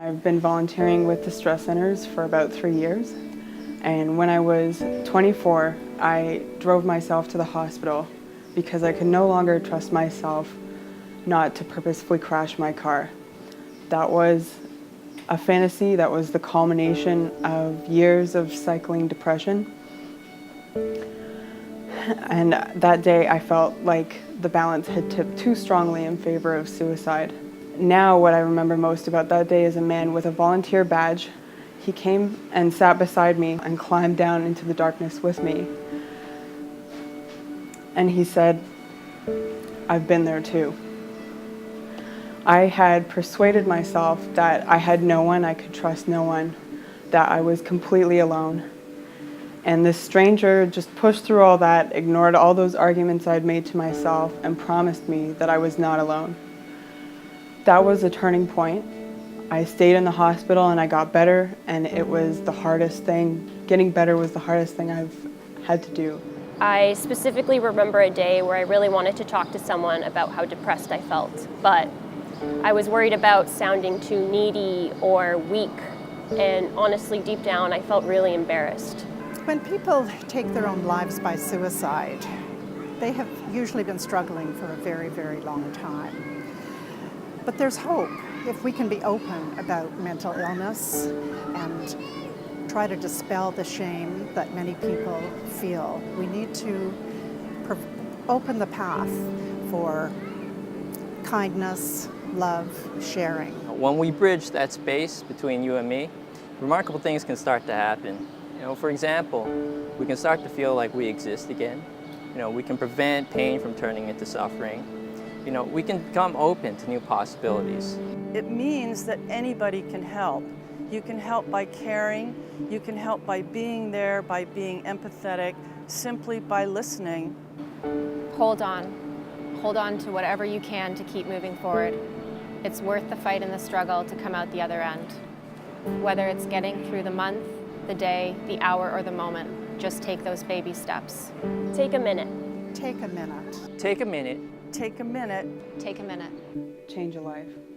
I've been volunteering with the stress centers for about 3 years, and when I was 24, I drove myself to the hospital because I could no longer trust myself not to purposefully crash my car. That was a fantasy, that was the culmination of years of cycling depression. And that day I felt like the balance had tipped too strongly in favor of suicide. Now what I remember most about that day is a man with a volunteer badge. He came and sat beside me and climbed down into the darkness with me. And he said, "I've been there too." I had persuaded myself that I had no one, I could trust no one, that I was completely alone. And this stranger just pushed through all that, ignored all those arguments I'd made to myself, and promised me that I was not alone. That was a turning point. I stayed in the hospital and I got better, and it was the hardest thing. Getting better was the hardest thing I've had to do. I specifically remember a day where I really wanted to talk to someone about how depressed I felt, but I was worried about sounding too needy or weak, and honestly, deep down, I felt really embarrassed. When people take their own lives by suicide, they have usually been struggling for a very, very long time. But there's hope if we can be open about mental illness and try to dispel the shame that many people feel. We need to open the path for kindness, love, sharing. When we bridge that space between you and me, remarkable things can start to happen. For example, we can start to feel like we exist again. We can prevent pain from turning into suffering. We can become open to new possibilities. It means that anybody can help. You can help by caring, you can help by being there, by being empathetic, simply by listening. Hold on. Hold on to whatever you can to keep moving forward. It's worth the fight and the struggle to come out the other end. Whether it's getting through the month, the day, the hour, or the moment, just take those baby steps. Take a minute. Take a minute. Take a minute. Take a minute. Take a minute. Change a life.